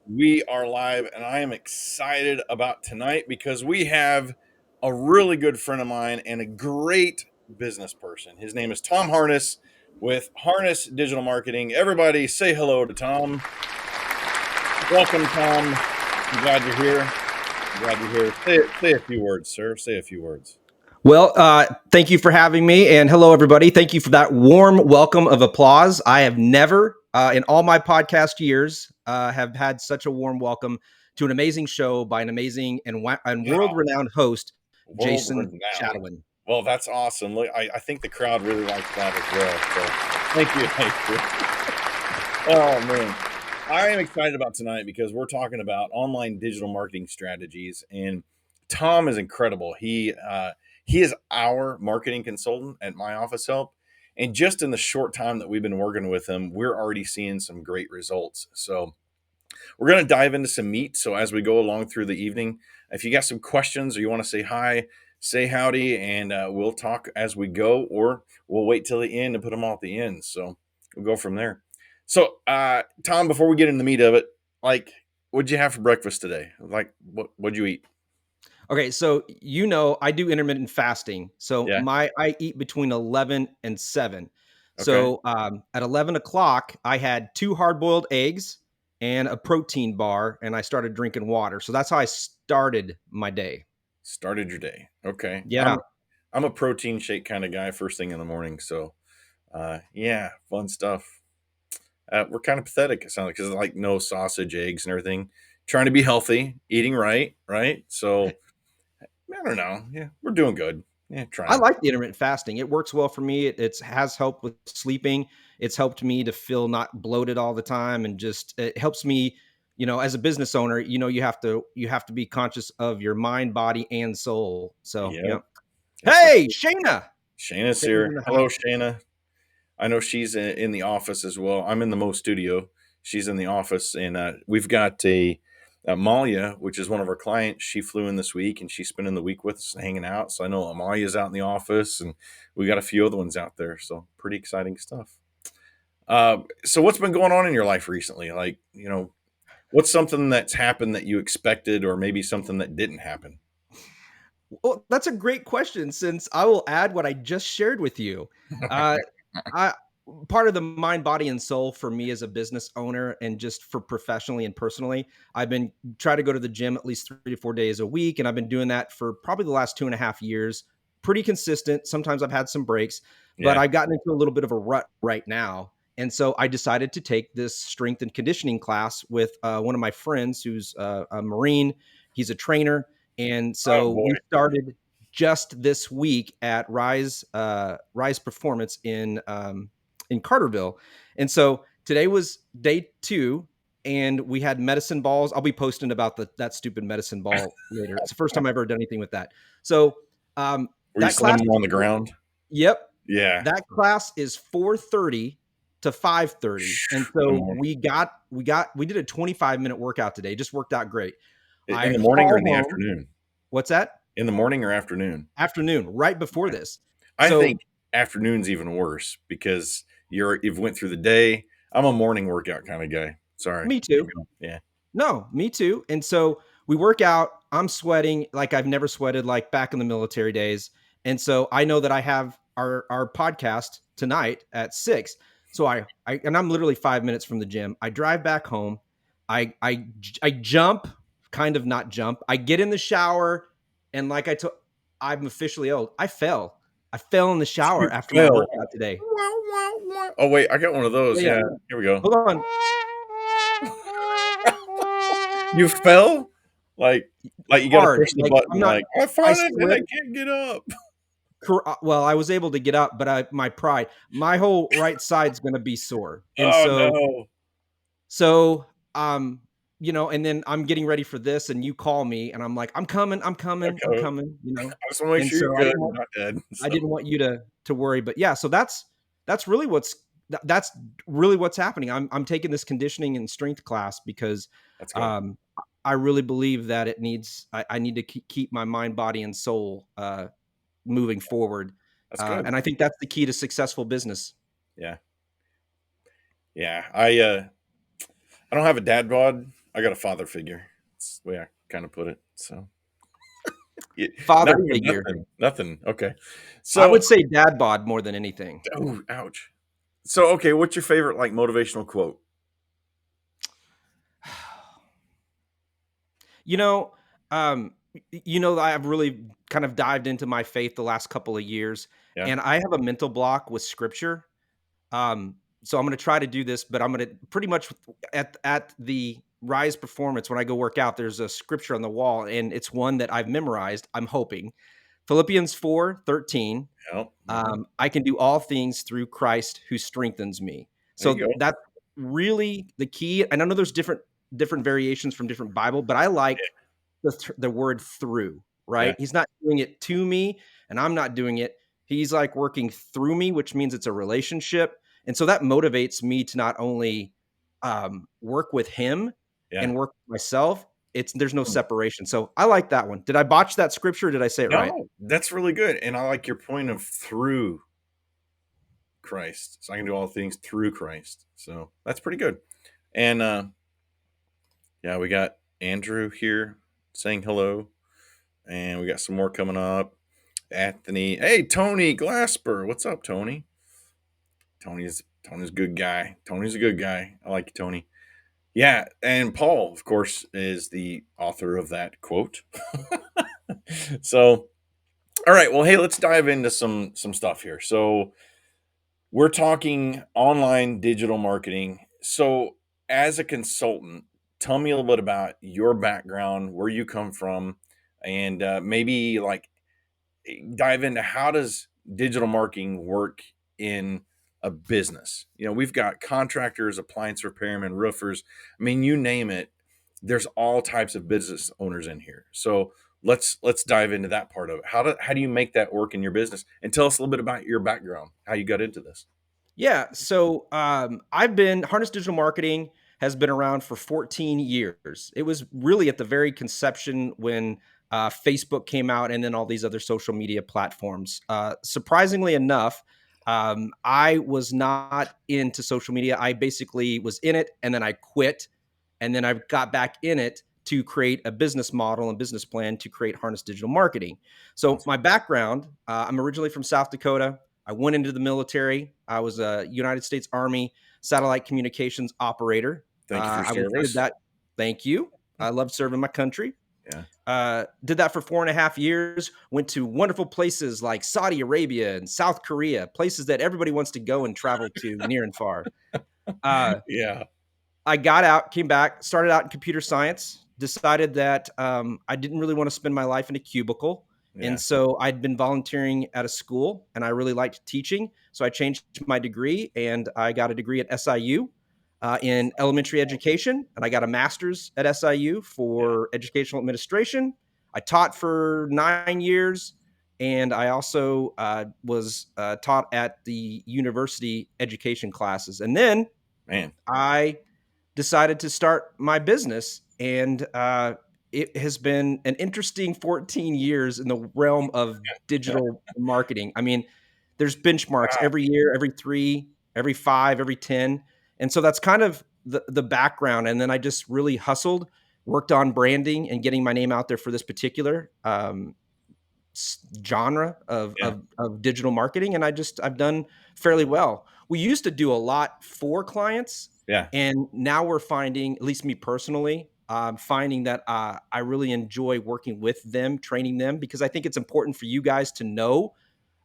We are live, and I am excited about tonight because we have a really good friend of mine and a great business person. His name is Tom Harness with Harness Digital Marketing. Everybody say hello to Tom. Welcome, Tom. I'm glad you're here. I'm glad you're here. Say a few words, sir. Say a few words. Well, thank you for having me, and hello, everybody. Thank you for that warm welcome of applause. I have never, in all my podcast years, have had such a warm welcome to an amazing show by an amazing and Wow, world-renowned host, world Jason renowned. Chatelain. Well, that's awesome. Look, I think the crowd really likes that as well. So thank you. Thank you. Oh, man. I am excited about tonight because we're talking about online digital marketing strategies, and Tom is incredible. He is our marketing consultant at My Office Help, and just in the short time that we've been working with him, we're already seeing some great results. So we're going to dive into some meat. So as we go along through the evening, if you got some questions or you want to say hi, say howdy, and we'll talk as we go, or we'll wait till the end and put them all at the end. So we'll go from there. So, Tom, before we get into the meat of it, like, what'd you have for breakfast today? Like, what'd you eat? Okay, so I do intermittent fasting. So Yeah. I eat between 11 and 7. Okay. So at 11 o'clock, I had 2 hard-boiled eggs and a protein bar, and I started drinking water. So that's how I started my day. Started your day. Okay. Yeah. I'm a protein shake kind of guy first thing in the morning. So, yeah, fun stuff. We're kind of pathetic. It sounds like because like no sausage, eggs, and everything. Trying to be healthy, eating right, right. So I don't know. Yeah, we're doing good. Yeah, I trying. like the intermittent fasting. It works well for me. It has helped with sleeping. It's helped me to feel not bloated all the time, and just it helps me. As a business owner, you have to be conscious of your mind, body, and soul. So, yeah. Yep. Yes, sir. Hey, Shayna. Shayna's Shayna's here. in the Hello, house. Shayna. I know she's in the office as well. I'm in the Mo studio. She's in the office, and we've got a Amalia, which is one of our clients. She flew in this week, and she's spending the week with us and hanging out. So I know Amalia's out in the office, and we got a few other ones out there. So pretty exciting stuff. So what's been going on in your life recently? Like, what's something that's happened that you expected, or maybe something that didn't happen? Well, that's a great question, since I will add what I just shared with you. Uh, I Part of the mind, body, and soul for me as a business owner, and just for professionally and personally, I've been trying to go to the gym at least 3 to 4 days a week, and I've been doing that for probably the last 2.5 years. Pretty consistent. Sometimes I've had some breaks, but Yeah. I've gotten into a little bit of a rut right now. And so I decided to take this strength and conditioning class with one of my friends who's a Marine. He's a trainer, and Oh so boy. we started just this week at Rise Performance in Carterville. And so today was day 2, and we had medicine balls. I'll be posting about that stupid medicine ball later. It's the first time I've ever done anything with that. So Were you that slamming class them is on the ground? yep, Yeah. that class is 4:30 to 5:30. And In the so morning. we did a 25-minute workout today. Just worked out great. In I the morning or haul in the home. afternoon? What's that? In the morning or afternoon? Afternoon, right before Okay. this. I So think afternoon's even worse because you've went through the day. I'm a morning workout kind of guy. Sorry. me Keep too. going. Yeah. No, me too. And so we work out. I'm sweating like I've never sweated, like back in the military days. And so I know that I have our podcast tonight at 6. So and I'm literally 5 minutes from the gym. I drive back home. I jump, kind of not jump. I get in the shower, and like I'm officially old. I fell in the shower You after my fell. workout today. Oh wait, I got one of those. Yeah, Yeah. yeah. Here we go. Hold on. You fell? Like like you got to Hard. push the Like, button. I'm not. Like I I found it and I slipped. can't get up. Well, I was able to get up, but my pride, my whole right side's gonna be sore. And Oh so no. so, um, and then I'm getting ready for this, and you call me, and I'm like, "I'm coming, I'm coming, I'm Okay. coming." I just want to make And sure you're so good and not dead. I So didn't want you to worry, but yeah, so that's really that's really what's happening. I'm taking this conditioning and strength class because, that's good. um, I really believe that I need to keep my mind, body, and soul, moving forward. That's good. And I think that's the key to successful business. Yeah. Yeah. I don't have a dad bod. I got a father figure. That's the way I kind of put it. So yeah, not Father even figure. nothing. Okay. I So, would say dad bod more than anything. oh, ouch. So, okay, what's your favorite like motivational quote? You know, I've really kind of dived into my faith the last couple of years, Yeah. and I have a mental block with scripture. So I'm going to try to do this, but I'm going to pretty much at the Rise performance when I go work out. There's a scripture on the wall, and it's one that I've memorized. I'm hoping Philippians 4:13. Oh, mhm. I can do all things through Christ who strengthens me. There you So go. that's really the key. And I know there's different variations from different Bible, but I like the word through, Yeah. right? He's not doing it to me and I'm not doing it. He's like working through me, which means it's a relationship. And so that motivates me to not only work with him Yeah. and work with myself, there's no Hmm. separation. So I like that one. Did I botch that scripture or did I say it right? No, that's really good. And I like your point of through Christ. So I can do all things through Christ. So that's pretty good. And yeah, we got Andrew here saying hello. And we got some more coming up. Anthony. Hey, Tony Glasper. What's up, Tony? Tony's a good guy. Tony's a good guy. I like you, Tony. Yeah, and Paul, of course, is the author of that quote. So, all right, well, hey, let's dive into some stuff here. So, we're talking online digital marketing. So, as a consultant, tell me a little bit about your background, where you come from, and maybe like dive into how does digital marketing work in a business. We've got contractors, appliance repairmen, roofers. I mean, you name it. There's all types of business owners in here. So let's dive into that part of it. How do you make that work in your business? And tell us a little bit about your background, how you got into this. Yeah. So I've been Harness Digital Marketing has been around for 14 years. It was really at the very conception when Facebook came out and then all these other social media platforms. Surprisingly enough, I was not into social media. I basically was in it and then I quit. And then I got back in it to create a business model and business plan to create Harness Digital Marketing. So, Awesome. my background, I'm originally from South Dakota. I went into the military. I was a United States Army satellite communications operator. Thank you for your Did service. that. Thank you. I love serving my country. Yeah. Did that for 4.5 years. Went to wonderful places like Saudi Arabia and South Korea, places that everybody wants to go and travel to near and far. Uh, Yeah. I got out, came back, started out in computer science, decided that I didn't really want to spend my life in a cubicle. And Yeah. so I'd been volunteering at a school and I really liked teaching. So I changed my degree and I got a degree at SIU in elementary education. And I got a master's at SIU Yeah. for educational administration. I taught for 9 years. And I also was taught at the university education classes. And then Man. I decided to start my business, and it has been an interesting 14 years in the realm of digital marketing. I mean, there's benchmarks Wow. every year, every 3, every 5, every 10, and so that's kind of the background. And then I just really hustled, worked on branding and getting my name out there for this particular genre Yeah. of digital marketing, and I've done fairly well. We used to do a lot for clients, Yeah. and now we're finding, at least me personally, finding that I really enjoy working with them, training them, because I think it's important for you guys to know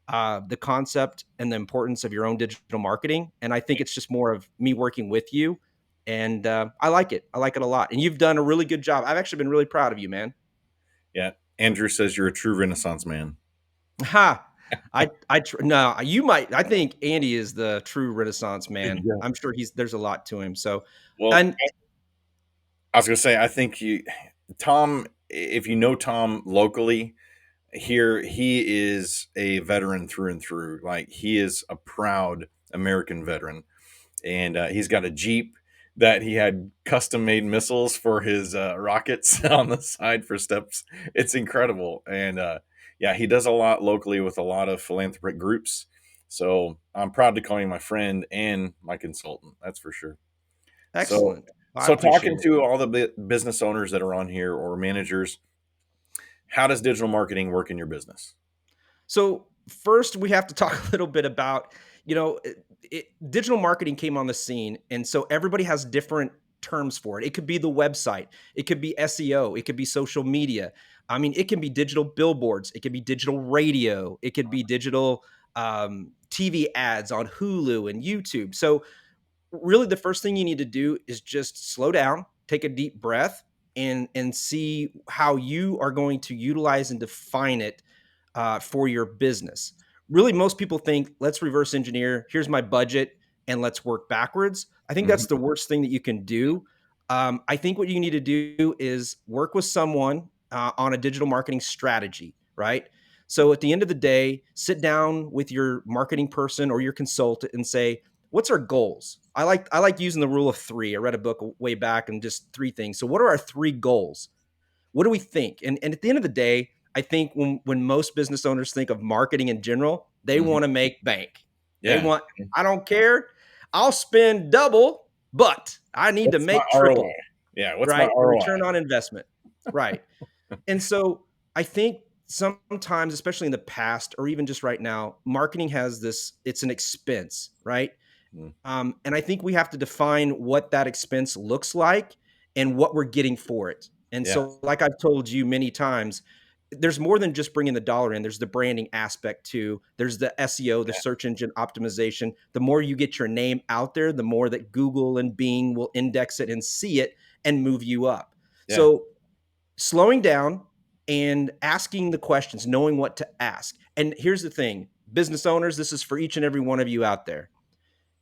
the concept and the importance of your own digital marketing. And I think it's just more of me working with you, and I like it. I like it a lot, and you've done a really good job. I've actually been really proud of you, man. Yeah. Andrew says you're a true Renaissance man. Ha! No, you might. I think Andy is the true Renaissance man. Yeah. I'm sure there's a lot to him. So, Well, and I was gonna say, I think Tom, if you know Tom locally here, he is a veteran through and through. Like he is a proud American veteran, and he's got a Jeep that he had custom made missiles for his rockets on the side for steps. It's incredible, and yeah, he does a lot locally with a lot of philanthropic groups. So I'm proud to call you my friend and my consultant. That's for sure. So excellent. I So appreciate talking it. to all the business owners that are on here or managers, how does digital marketing work in your business? So first, we have to talk a little bit about, digital marketing came on the scene, and so everybody has different terms for it. It could be the website, it could be SEO, it could be social media. I mean, it can be digital billboards, it could be digital radio, it could be digital TV ads on Hulu and YouTube. So really the first thing you need to do is just slow down, take a deep breath, and see how you are going to utilize and define it for your business. Really, most people think, let's reverse engineer. Here's my budget, and let's work backwards. I think Mhm. that's the worst thing that you can do. I think what you need to do is work with someone on a digital marketing strategy, right? So at the end of the day, sit down with your marketing person or your consultant and say, what's our goals? I like using the rule of three. I read a book way back and just three things. So what are our three goals? What do we think? And at the end of the day, I think when most business owners think of marketing in general, they Mhm. want to make bank. They Yeah. want, I don't care. I'll spend double, but I need to What's my make ROI? triple, Yeah, what's my right? A ROI? return on investment. Right. And so I think sometimes, especially in the past or even just right now, marketing has this, it's an expense, right? Mm, And I think we have to define what that expense looks like and what we're getting for it. And yeah, so, like I've told you many times, there's more than just bringing the dollar in. There's the branding aspect too. There's the SEO, the yeah, search engine optimization. The more you get your name out there, the more that Google and Bing will index it and see it and move you up. yeah. So, slowing down and asking the questions, knowing what to ask. And here's the thing, business owners, this is for each and every one of you out there.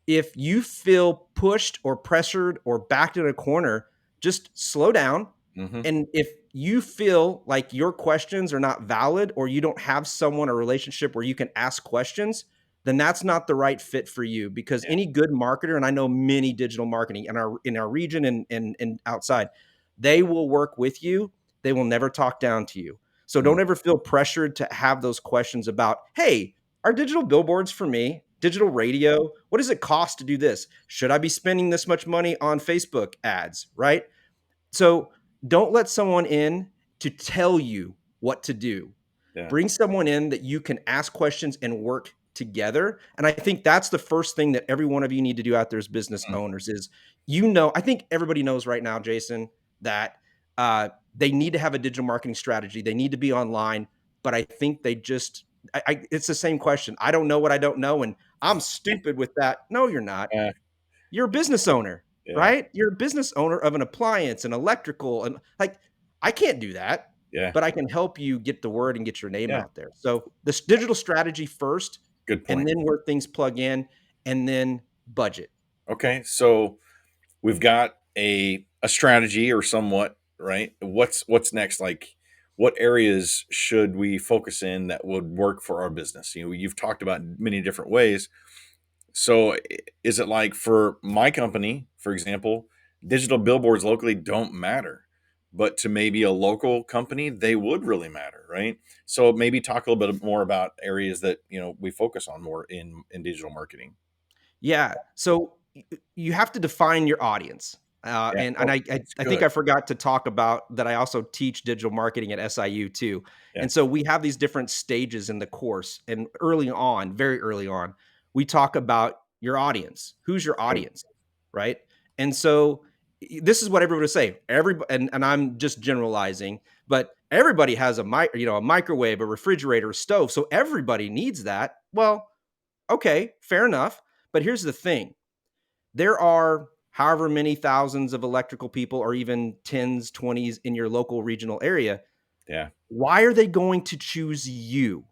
If you feel pushed or pressured or backed in a corner, just slow down. Mhm. And if you feel like your questions are not valid or you don't have someone or relationship where you can ask questions, then that's not the right fit for you because Yeah. any good marketer, and I know many digital marketing in our region and outside, they will work with you. They will never talk down to you. So Mm, don't ever feel pressured to have those questions about, hey, are digital billboards for me? Digital radio? What does it cost to do this? Should I be spending this much money on Facebook ads? Right. So don't let someone in to tell you what to do. yeah. Bring someone in that you can ask questions and work together. And I think that's the first thing that every one of you need to do out there as business Mm, owners is, I think everybody knows right now, Jason, that they need to have a digital marketing strategy. They need to be online, but I think they just, it's the same question. I don't know what I don't know. And I'm stupid with that. No, you're not. yeah, You're a business owner, yeah, right? You're a business owner of an appliance and electrical and like I can't do that, yeah, but I can help you get the word and get your name yeah. out there. So this digital strategy first Good and point. then where things plug in and then budget. Okay, so we've got a strategy or somewhat, right? What's next? Like, what areas should we focus in that would work for our business? You know, you've talked about many different ways. So, is it like for my company, for example, digital billboards locally don't matter, but to maybe a local company, they would really matter, right? So, maybe talk a little bit more about areas that we focus on more in digital marketing. Yeah. So you have to define your audience. Yeah. And Oh, I, that's I think good. I forgot to talk about that. I also teach digital marketing at SIU too. Yeah. And so we have these different stages in the course. And early on, very early on, we talk about your audience. Who's your Good. audience? Right. And so this is what everybody would say. Everybody, and I'm just generalizing, but everybody has a microwave, a refrigerator, a stove. So everybody needs that. Well, okay, fair enough. But here's the thing, there are however many thousands of electrical people or even tens, 20s in your local regional area. Yeah. Why are they going to choose you?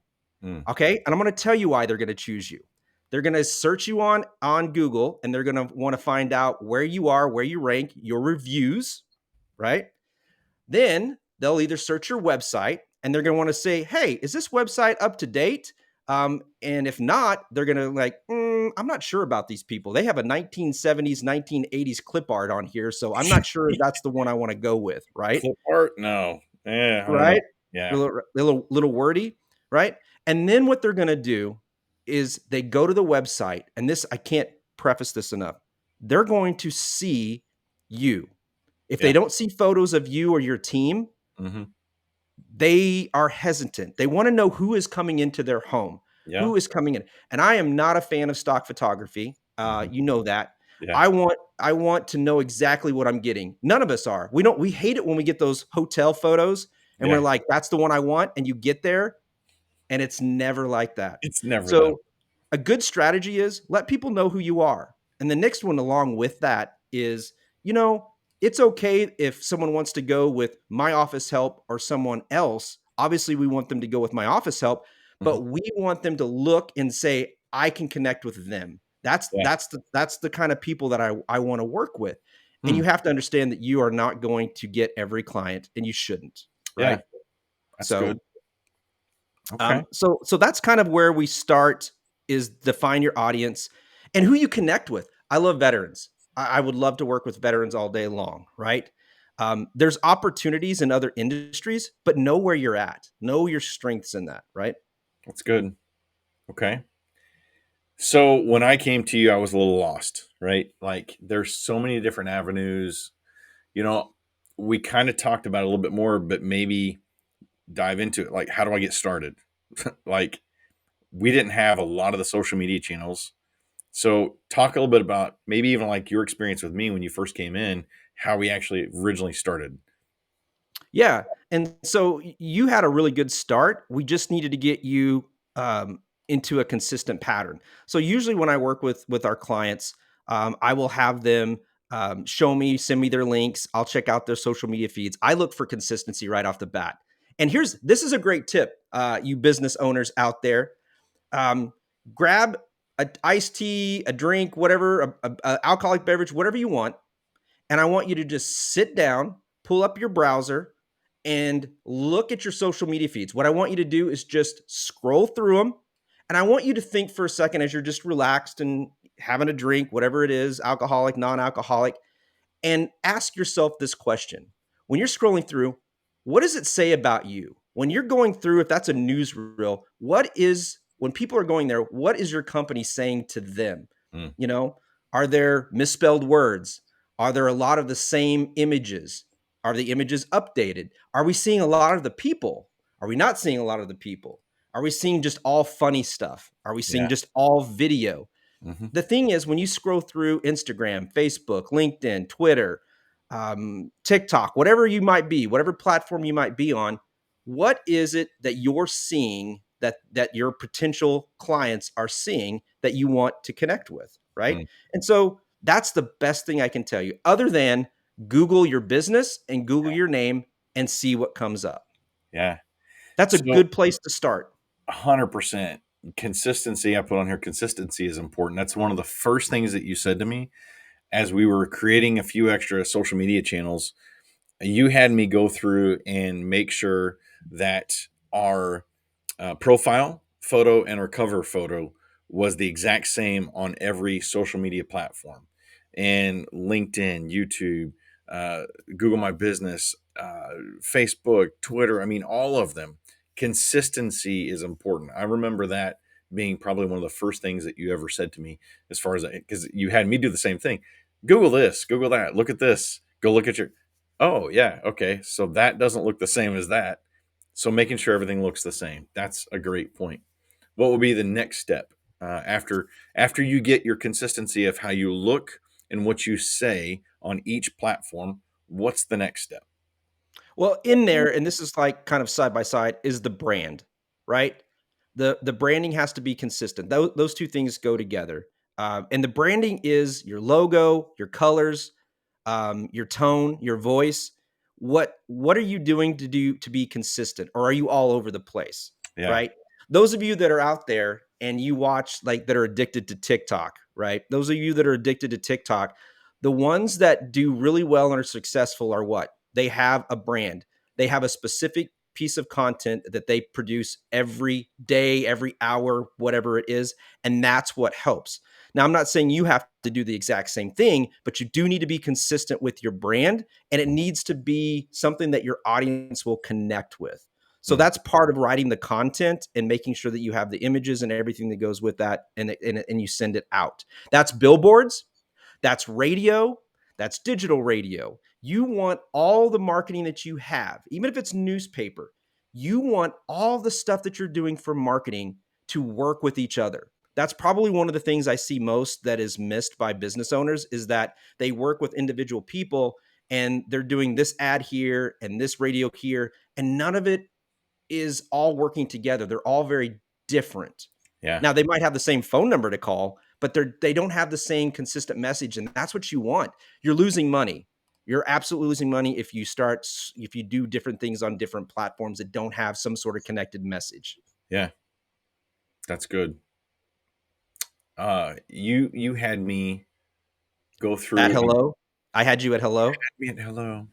Mm. Okay. And I'm going to tell you why they're going to choose you. They're going to search you on Google and they're going to want to find out where you are, where you rank, your reviews, right? Then they'll either search your website and they're going to want to say, hey, is this website up to date? And if not, they're going to like, I'm not sure about these people. They have a 1970s, 1980s clip art on here. So I'm not sure that's the one I want to go with. Right. Clip art? No. I don't know. Right. Yeah. Little wordy. Right. And then what they're going to do is they go to the website. And this, I can't preface this enough. They're going to see you. If Yeah. they don't see photos of you or your team, Mhm. they are hesitant. They want to know who is coming into their home, Yeah. who is coming in. And I am not a fan of stock photography. Mhm. You know that. Yeah. I want to know exactly what I'm getting. None of us are. We hate it when we get those hotel photos and we're Yeah. like, that's the one I want. And you get there and it's never like that. It's never that. So a good strategy is let people know who you are. And the next one along with that is, you know, it's okay if someone wants to go with my office help or someone else. Obviously, we want them to go with my office help, Mhm. but we want them to look and say, I can connect with them. That's Yeah. that's the that's the kind of people that I want to work with. And Hmm. you have to understand that you are not going to get every client and you shouldn't, Yeah. right? That's good. So Okay. so that's kind of where we start is define your audience and who you connect with. I love veterans. I would love to work with veterans all day long, right? There's opportunities in other industries, but know where you're at. Know your strengths in that, right? That's good. Okay. So when I came to you, I was a little lost, right? Like there's so many different avenues. You know, we kind of talked about it a little bit more, but maybe dive into it. Like, how do I get started? Like, we didn't have a lot of the social media channels. So talk a little bit about maybe even like your experience with me when you first came in, how we actually originally started. Yeah. And so you had a really good start. We just needed to get you into a consistent pattern. So usually when I work with our clients, I will have them show me, send me their links. I'll check out their social media feeds. I look for consistency right off the bat. And this is a great tip, you business owners out there. Um, grab a iced tea, a drink, whatever, a alcoholic beverage, whatever you want, and I want you to just sit down, pull up your browser, and look at your social media feeds. What I want you to do is just scroll through them. And I want you to think for a second as you're just relaxed and having a drink, whatever it is, alcoholic, non alcoholic, and ask yourself this question. When you're scrolling through, what does it say about you? When you're going through, if that's a newsreel, when people are going there, what is your company saying to them? Mm, You know, are there misspelled words? Are there a lot of the same images? Are the images updated? Are we seeing a lot of the people? Are we not seeing a lot of the people? Are we seeing just all funny stuff? Are we seeing yeah. just all video? Hmm. The thing is, when you scroll through Instagram, Facebook, LinkedIn, Twitter, TikTok, whatever you might be, whatever platform you might be on, what is it that you're seeing that your potential clients are seeing that you want to connect with, right? Mm, And so that's the best thing I can tell you, other than Google your business and Google your name and see what comes up. yeah. That's a So good place to start. 100% consistency. I put on here consistency is important. That's one of the first things that you said to me as we were creating a few extra social media channels. You had me go through and make sure that our profile photo and our cover photo was the exact same on every social media platform and LinkedIn, YouTube, uh, Google My Business, Facebook, Twitter. I mean, all of them. Consistency is important. I remember that being probably one of the first things that you ever said to me, as far as because you had me do the same thing. Google this, Google that, look at this, go look at your. Oh, yeah. Okay. So that doesn't look the same as that. So making sure everything looks the same. That's a great point. What will be the next step after you get your consistency of how you look and what you say on each platform? What's the next step? Well, in there, and this is like kind of side by side, is the brand, right? The branding has to be consistent. Those two things go together. And the branding is your logo, your colors, your tone, your voice. What are you doing to be consistent, or are you all over the place? Yeah. Right? Those of you that are out there and you watch like that are addicted to TikTok, right? Those of you that are addicted to TikTok, the ones that do really well and are successful are what? They have a brand. They have a specific piece of content that they produce every day, every hour, whatever it is. And that's what helps. Now, I'm not saying you have to do the exact same thing, but you do need to be consistent with your brand and it needs to be something that your audience will connect with. So Mhm. that's part of writing the content and making sure that you have the images and everything that goes with that and you send it out. That's billboards, that's radio, That's digital radio. You want all the marketing that you have, even if it's newspaper, you want all the stuff that you're doing for marketing to work with each other. That's probably one of the things I see most that is missed by business owners is that they work with individual people and they're doing this ad here and this radio here, and none of it is all working together. They're all very different. Yeah. Now they might have the same phone number to call, but they don't have the same consistent message, and that's what you want. You're losing money. You're absolutely losing money if you do different things on different platforms that don't have some sort of connected message. Yeah. That's good. You had me go At through and hello, I had you at hello. hello.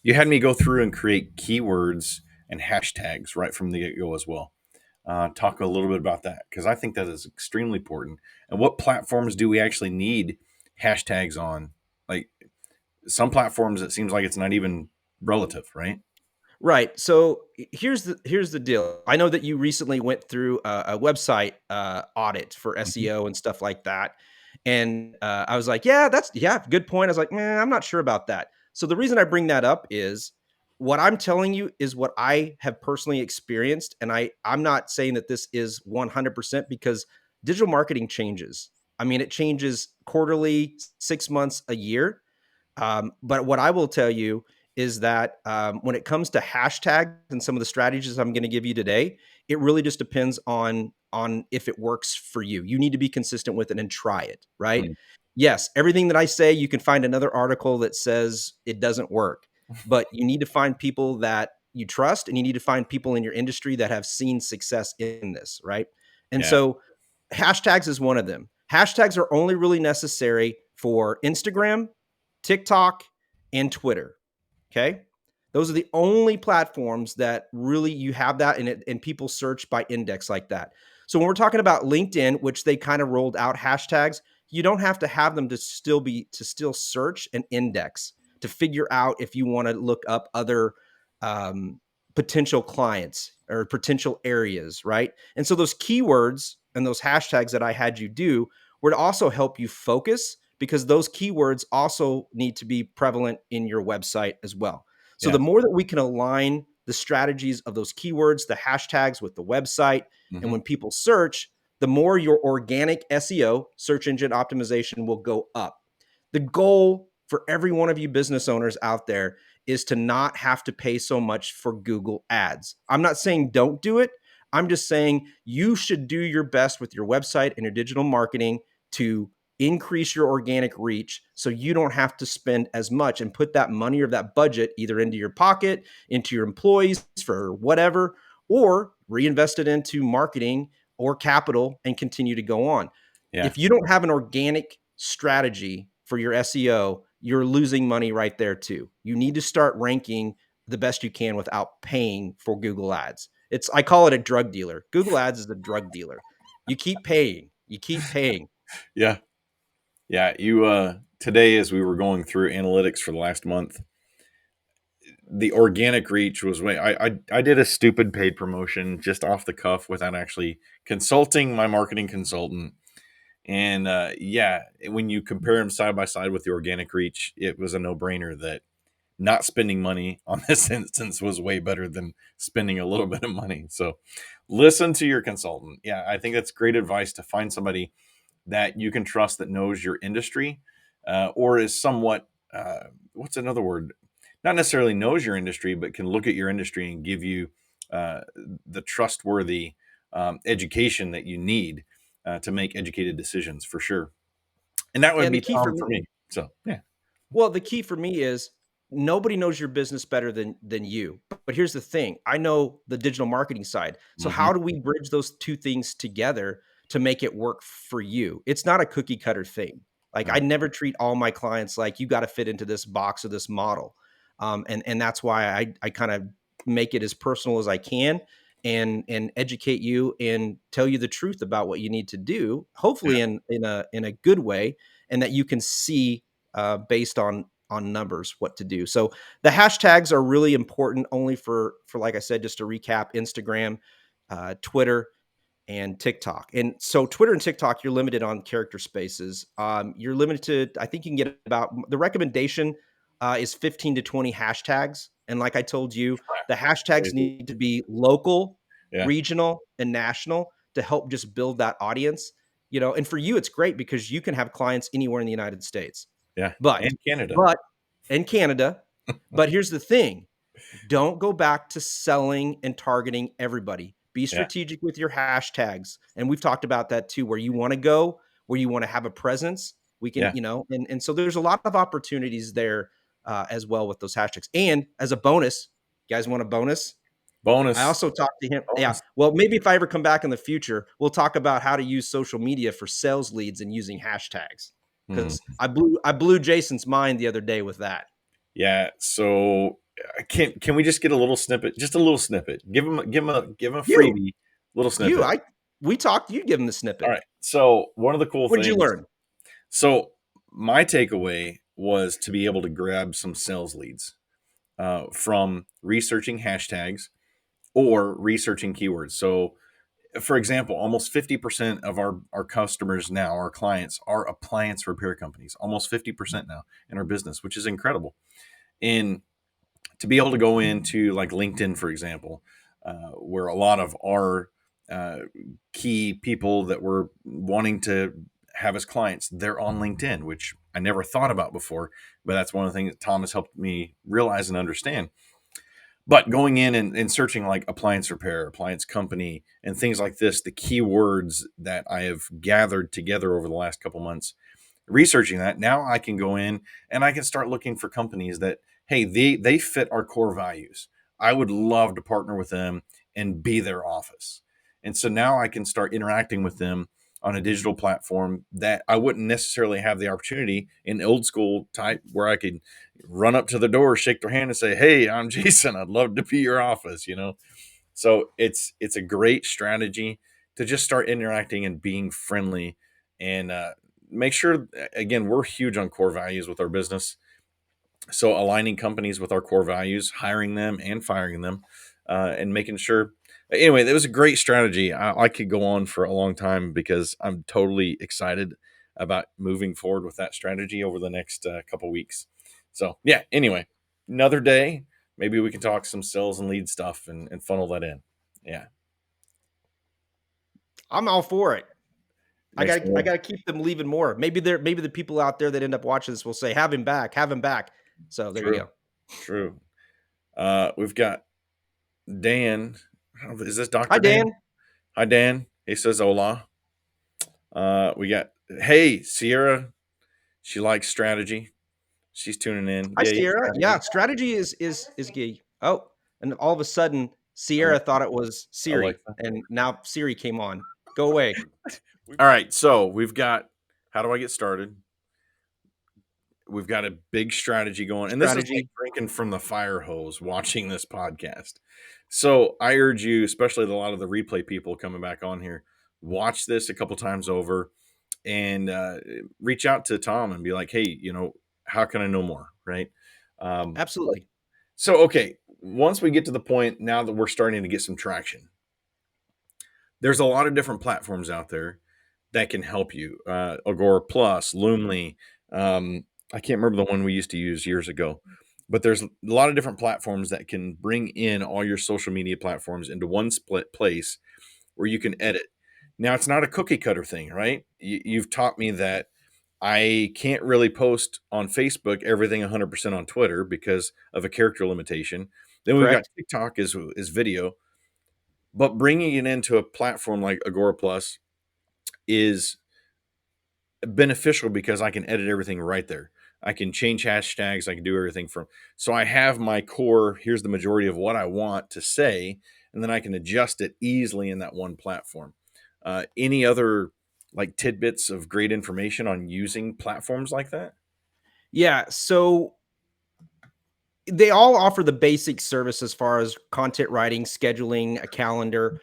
You had me go through and create keywords and hashtags right from the get go as well. Talk a little bit about that because I think that is extremely important. And what platforms do we actually need hashtags on? Like some platforms, it seems like it's not even relative, right? Right. So here's the deal. I know that you recently went through a website audit for Mhm. SEO and stuff like that, and I was like, yeah, good point. I was like, man, I'm not sure about that. So the reason I bring that up is what I'm telling you is what I have personally experienced, and I'm not saying that this is 100% because digital marketing changes. I mean, it changes quarterly, 6 months, a year. But what I will tell you is that when it comes to hashtags and some of the strategies I'm going to give you today, it really just depends on if it works for you. You need to be consistent with it and try it, right? Mm. Yes, everything that I say, you can find another article that says it doesn't work, but you need to find people that you trust and you need to find people in your industry that have seen success in this, right? And Yeah. so hashtags is one of them. Hashtags are only really necessary for Instagram, TikTok, and Twitter. Okay. Those are the only platforms that really you have that and people search by index like that. So when we're talking about LinkedIn, which they kind of rolled out hashtags, you don't have to have them to still search and index to figure out if you want to look up other um, potential clients or potential areas, right? And so those keywords and those hashtags that I had you do were to also help you focus because those keywords also need to be prevalent in your website as well. So Yeah. the more that we can align the strategies of those keywords, the hashtags with the website, and Hmm. when people search, the more your organic SEO, search engine optimization, will go up. The goal for every one of you business owners out there is to not have to pay so much for Google ads. I'm not saying don't do it. I'm just saying you should do your best with your website and your digital marketing to increase your organic reach so you don't have to spend as much and put that money or that budget either into your pocket, into your employees for whatever, or reinvest it into marketing or capital and continue to go on. Yeah. If you don't have an organic strategy for your SEO, you're losing money right there too. You need to start ranking the best you can without paying for Google Ads. I call it a drug dealer. Google Ads is a drug dealer. You keep paying. You keep paying. Yeah. Yeah. You, today, as we were going through analytics for the last month, the organic reach was way, I did a stupid paid promotion just off the cuff without actually consulting my marketing consultant. And yeah, when you compare them side by side with the organic reach, it was a no brainer that not spending money on this instance was way better than spending a little bit of money. So listen to your consultant. Yeah, I think that's great advice to find somebody that you can trust that knows your industry or is somewhat, what's another word? Not necessarily knows your industry, but can look at your industry and give you uh, the trustworthy education that you need to make educated decisions for sure. And that would And the be key for Tom me, for me. So, yeah. well, the key for me is nobody knows your business better than you. But here's the thing: I know the digital marketing side. So Hmm. how do we bridge those two things together to make it work for you? It's not a cookie cutter thing. Like I Right. never treat all my clients like you got to fit into this box or this model, and that's why I kind of make it as personal as I can and educate you and tell you the truth about what you need to do. Hopefully in a good way, and that you can see based on numbers what to do. So the hashtags are really important only for like I said, just to recap, Instagram, Twitter. and TikTok. And so Twitter and TikTok, you're limited on character spaces. You're limited to, I think you can get about the recommendation is 15 to 20 hashtags. And like I told you, the hashtags Crazy. need to be local, Yeah, regional, and national to help just build that audience. And for you, it's great because you can have clients anywhere in the United States. yeah, But, and Canada. but, and Canada. But here's the thing, don't go back to selling and targeting everybody. Be Yeah, strategic with your hashtags. And we've talked about that too, where you want to go, where you want to have a presence. We can, yeah. and so there's a lot of opportunities there as well with those hashtags. And as a bonus, you guys want a bonus? I Bonus, also talked to him. Yeah. bonus. Well, maybe if I ever come back in the future, we'll talk about how to use social media for sales leads and using hashtags. Hmm. Because I blew Jason's mind the other day with that. Yeah. So can we just get a little snippet? Just a little snippet. Give him a You, freebie. Little you, snippet. I we talked, you give him the All snippet. right. So one of the cool What did you things. learn? So my takeaway was to be able to grab some sales leads from researching hashtags or researching keywords. So, for example, almost 50% of our customers now, our clients, are appliance repair companies. Almost 50% now in our business, which is incredible. And to be able to go into like LinkedIn, for example, where a lot of our uh, key people that we're wanting to have as clients, they're on LinkedIn, which I never thought about before. But that's one of the things that Tom has helped me realize and understand. But going in and searching like appliance repair, appliance company, and things like this, the keywords that I have gathered together over the last couple months, researching that, now I can go in and I can start looking for companies that, hey, they fit our core values. I would love to partner with them and be their office. And so now I can start interacting with them on a digital platform that I wouldn't necessarily have the opportunity in old school type where I could run up to the door, shake their hand and say, "Hey, I'm Jason. I'd love to be your office." So it's a great strategy to just start interacting and being friendly and make sure, again, we're huge on core values with our business. So aligning companies with our core values, hiring them and firing them, and making sure. Anyway, that was a great strategy. I could go on for a long time because I'm totally excited about moving forward with that strategy over the next couple weeks. So yeah. Anyway, another day. Maybe we can talk some sales and lead stuff and funnel that in. Yeah, I'm all for it. I next got I one. got to keep them leaving more. Maybe the people out there that end up watching this will say, "Have him back, have him back." So there you True, go. true. We've got Dan. Is this Hi, Doctor Dan? Dan. Hi, Dan. He says hola. We got, hey, Sierra. She likes strategy. She's tuning in. Hi, Yeah, yeah, Sierra. Yeah, strategy. strategy is key. Oh, and all of a sudden, Sierra Alexa. thought it was Siri, Alexa. and now Siri came on. Go away. All right. So we've got, how do I get started? We've got a big strategy going. And this is like Strategy. drinking from the fire hose watching this podcast. So I urge you, especially a lot of the replay people coming back on here, watch this a couple times over and reach out to Tom and be like, hey, how can I know more? Right. Um, Absolutely. so, okay, once we get to the point now that we're starting to get some traction, there's a lot of different platforms out there that can help you. Agora Plus, Loomly. I can't remember the one we used to use years ago, but there's a lot of different platforms that can bring in all your social media platforms into one split place where you can edit. Now, it's not a cookie cutter thing, right? You've taught me that I can't really post on Facebook everything 100% on Twitter because of a character limitation. Then we've got Correct. TikTok is video, but bringing it into a platform like Agora Plus is beneficial because I can edit everything right there. I can change hashtags. I can do everything from. So I have my core. Here's the majority of what I want to say, and then I can adjust it easily in that one platform. Any other like tidbits of great information on using platforms like that? Yeah. So they all offer the basic service as far as content writing, scheduling, a calendar.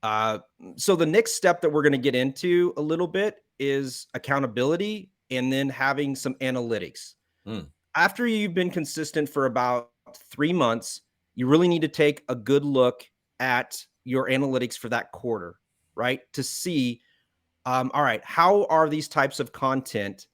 Uh, so the next step that we're going to get into a little bit is accountability and then having some analytics. Hmm. After you've been consistent for about 3 months, you really need to take a good look at your analytics for that quarter, right? To see, all right, how are these types of content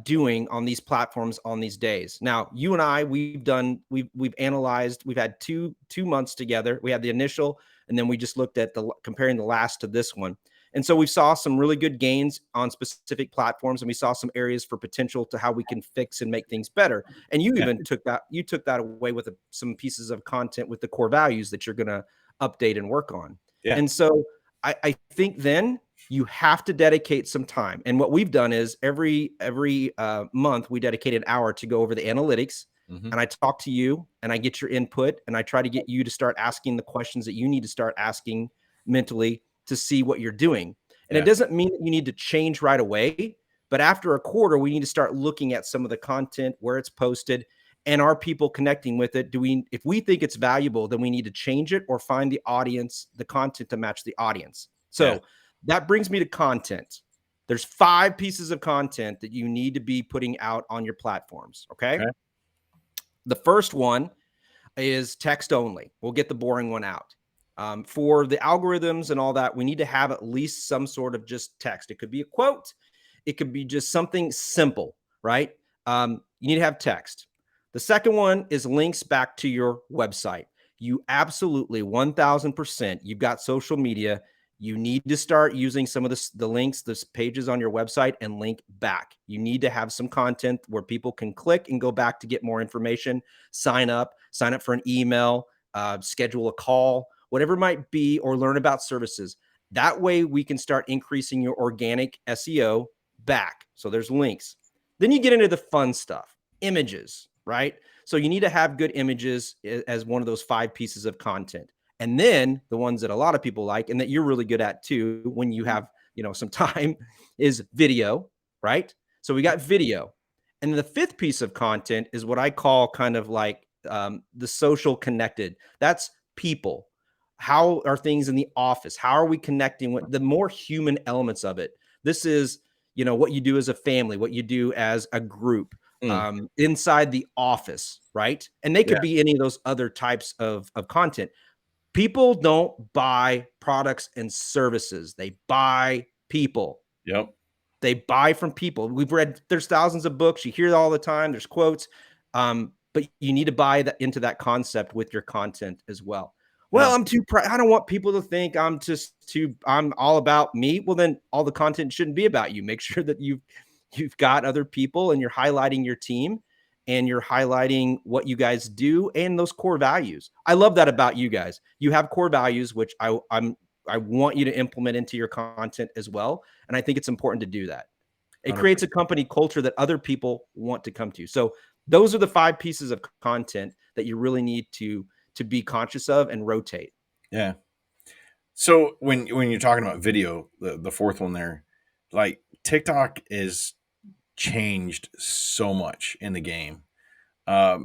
doing on these platforms on these days? Now, you and I, we've analyzed. We've had two months together. We had the initial, and then we just looked at the comparing the last to this one. And so we saw some really good gains on specific platforms, and we saw some areas for potential to how we can fix and make things better. And you Yeah. even took that away with some pieces of content with the core values that you're going to update and work on. Yeah. And so I think then you have to dedicate some time. And what we've done is every month we dedicate an hour to go over the analytics. Hmm. And I talk to you and I get your input and I try to get you to start asking the questions that you need to start asking mentally to see what you're doing. And it Yeah. doesn't mean that you need to change right away, but after a quarter, we need to start looking at some of the content, where it's posted, and are people connecting with it. If we think it's valuable, then we need to change it or find the audience, the content to match the audience. Yeah. So that brings me to content. There's 5 pieces of content that you need to be putting out on your platforms. Okay. Okay. The first one is text only. We'll get the boring one out. For the algorithms and all that, we need to have at least some sort of just text. It could be a quote, it could be just something simple, right? You need to have text. The second one is links back to your website. You absolutely 1000%, you've got social media. You need to start using some of the links, the pages on your website, and link back. You need to have some content where people can click and go back to get more information, sign up for an email, schedule a call, whatever it might be, or learn about services. That way we can start increasing your organic SEO back. So there's links. Then you get into the fun stuff, images, right? So you need to have good images as one of those 5 pieces of content. And then the ones that a lot of people like and that you're really good at too, when you have, some time, is video, right? So we got video. And the 5th piece of content is what I call kind of like the social connected. That's people. How are things in the office? How are we connecting with the more human elements of it? This is, what you do as a family, what you do as a group, Mm. inside the office, right? And they Yeah. could be any of those other types of content. People don't buy products and services. They buy people. Yep. They buy from people. There's thousands of books. You hear it all the time. There's quotes. But you need to buy into that concept with your content as well. Yeah. Well, I don't want people to think I'm all about me. Well, then all the content shouldn't be about you. Make sure that you've got other people and you're highlighting your team and you're highlighting what you guys do and those core values. I love that about you guys. You have core values, which I want you to implement into your content as well. And I think it's important to do that. It creates a 100%. company culture that other people want to come to. So those are the 5 pieces of content that you really need to be conscious of and rotate. Yeah. So when you're talking about video, the fourth one there, like TikTok is changed so much in the game.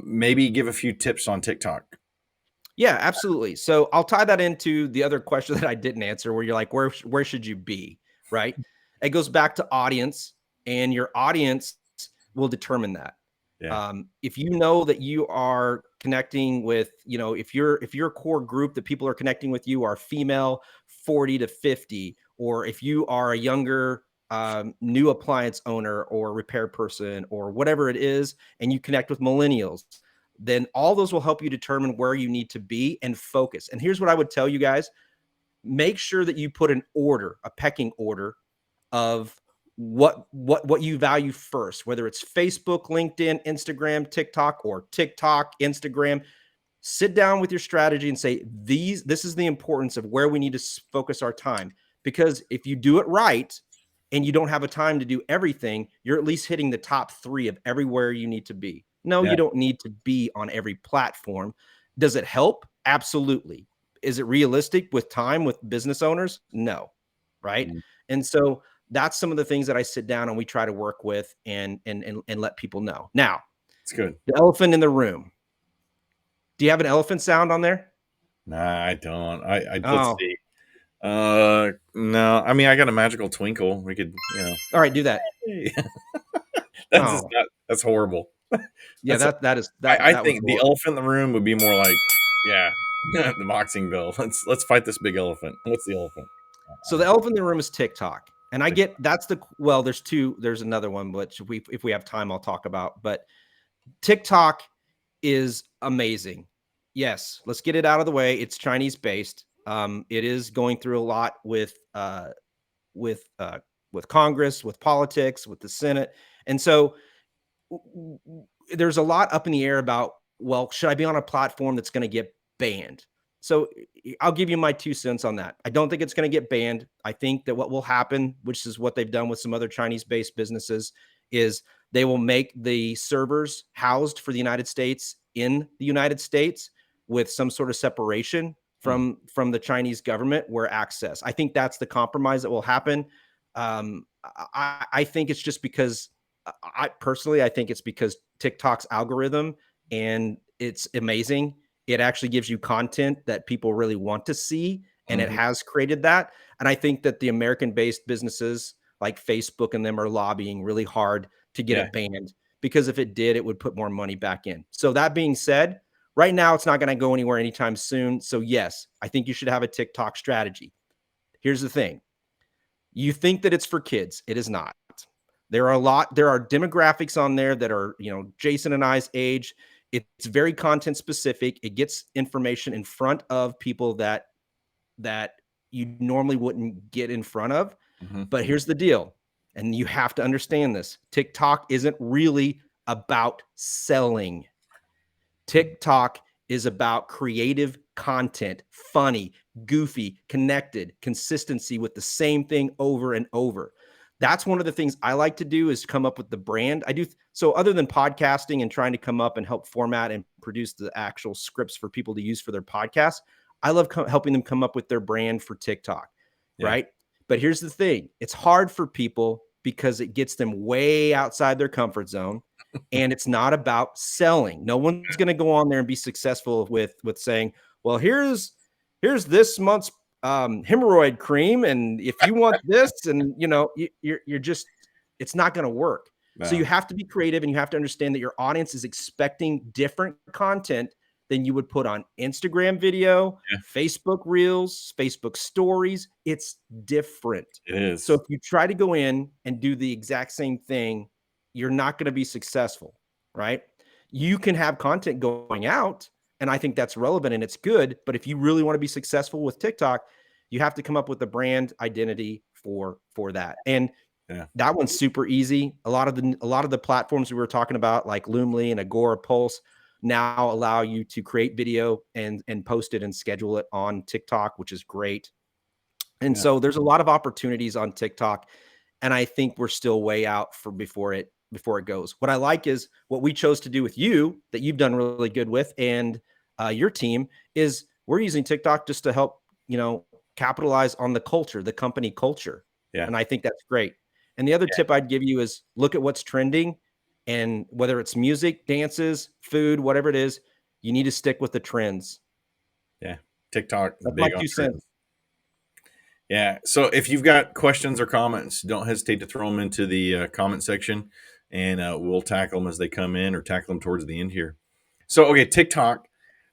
Maybe give a few tips on TikTok. Yeah, absolutely. So I'll tie that into the other question that I didn't answer, where you're like, where should you be? Right. It goes back to audience, and your audience will determine that. Yeah. If you know that you are connecting with, if your core group that people are connecting with you are female 40 to 50, or if you are a younger new appliance owner or repair person or whatever it is, and you connect with millennials, then all those will help you determine where you need to be and focus. And here's what I would tell you guys: make sure that you put a pecking order of what you value first, whether it's Facebook, LinkedIn, Instagram, TikTok, or TikTok, Instagram. Sit down with your strategy and say, this is the importance of where we need to focus our time. Because if you do it right and you don't have a time to do everything, you're at least hitting the top 3 of everywhere you need to be. No, Yeah. you don't need to be on every platform. Does it help? Absolutely. Is it realistic with time with business owners? No. Right. Mm. And so that's some of the things that I sit down and we try to work with and let people know. Now, It's good. the elephant in the room. Do you have an elephant sound on there? Nah, I don't. Let's Oh, see. No. I mean, I got a magical twinkle. We could, all right, do that. hey. That's just Oh, not. That's horrible. yeah, That's. that is I that was think the horrible. elephant in the room would be more like, yeah, the boxing bell. Let's fight this big elephant. What's the elephant? So the elephant in the room is TikTok. And I get that's the well, there's another one, which if we have time, I'll talk about. But TikTok is amazing. Yes, let's get it out of the way. It's Chinese based. It is going through a lot with uh, with Congress, with politics, with the Senate, and so there's a lot up in the air about, well, should I be on a platform that's going to get banned? So I'll give you my 2 cents on that. I don't think it's going to get banned. I think that what will happen, which is what they've done with some other Chinese-based businesses, is they will make the servers housed for the United States in the United States with some sort of separation Mm. from the Chinese government where access. I think that's the compromise that will happen. I think it's just because I personally, I think it's because TikTok's algorithm and it's amazing. It actually gives you content that people really want to see, and it Mhm. has created that. And I think that the American-based businesses like Facebook and them are lobbying really hard to get Yeah. it banned because if it did, it would put more money back in. So that being said, right now it's not going to go anywhere anytime soon. So yes, I think you should have a TikTok strategy. Here's the thing. You think that it's for kids. It is not. There are demographics on there that are, Jason and I's age. It's very content specific. It gets information in front of people that you normally wouldn't get in front of. Mhm. But here's the deal, and you have to understand this. TikTok isn't really about selling. TikTok is about creative content, funny, goofy, connected, consistency with the same thing over and over. That's one of the things I like to do is come up with the brand. I do so other than podcasting and trying to come up and help format and produce the actual scripts for people to use for their podcasts. I love helping them come up with their brand for TikTok, Yeah. right? But here's the thing. It's hard for people because it gets them way outside their comfort zone and it's not about selling. No one's going to go on there and be successful with saying, "Well, here's this month's hemorrhoid cream, and if you want this, and you're just it's not going to work." So you No. have to be creative, and you have to understand that your audience is expecting different content than you would put on Instagram video, Yeah, Facebook Reels, Facebook Stories. It's different. it So is. if you try to go in and do the exact same thing, you're not going to be successful, right? You can have content going out, and I think that's relevant and it's good. But if you really want to be successful with TikTok, you have to come up with a brand identity for that. And Yeah. that one's super easy. A lot of the platforms we were talking about, like Loomly and Agora Pulse, now allow you to create video and post it and schedule it on TikTok, which is great. And Yeah. so there's a lot of opportunities on TikTok, and I think we're still way out for before it goes. What I like is what we chose to do with you that you've done really good with, and your team is we're using TikTok just to help capitalize on the culture, the company culture, Yeah. and I think that's great. And the other tip I'd give you is look at what's trending, and whether it's music, dances, food, whatever it is, you need to stick with the trends. Yeah. TikTok is That's my big on 2 cents. trends. Yeah. So if you've got questions or comments, don't hesitate to throw them into the comment section, and we'll tackle them as they come in or tackle them towards the end here. So, okay, TikTok,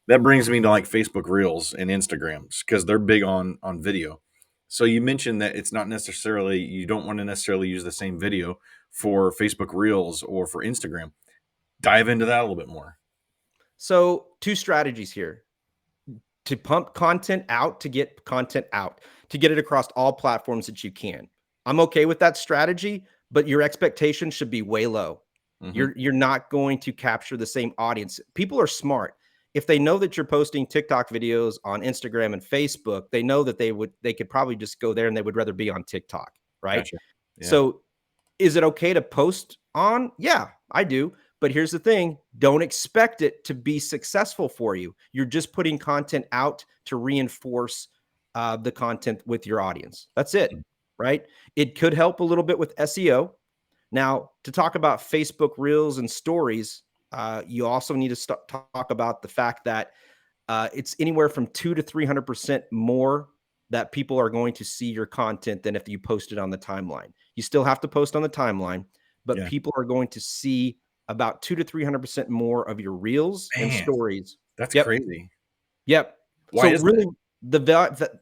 that brings me to like Facebook Reels and Instagrams because they're big on video. So you mentioned that it's not necessarily, you don't want to necessarily use the same video for Facebook Reels or for Instagram. Dive into that a little bit more. So, two strategies here: to pump content out, to get content out, to get it across all platforms that you can. I'm okay with that strategy, but your expectations should be way low. Hmm. You're not going to capture the same audience. People are smart. If they know that you're posting TikTok videos on Instagram and Facebook, they know that they could probably just go there and they would rather be on TikTok, right? Gotcha. Yeah. So is it okay to post on? Yeah, I do. But here's the thing, don't expect it to be successful for you. You're just putting content out to reinforce the content with your audience. That's it, right? It could help a little bit with SEO. Now, to talk about Facebook Reels and stories, you also need to talk about the fact that it's anywhere from 200 to 300% more that people are going to see your content than if you post it on the timeline. You still have to post on the timeline, but Yeah. people are going to see about 200 to 300% more of your reels and Man, stories. that's Yep. crazy. Yep. Why So is that? really, the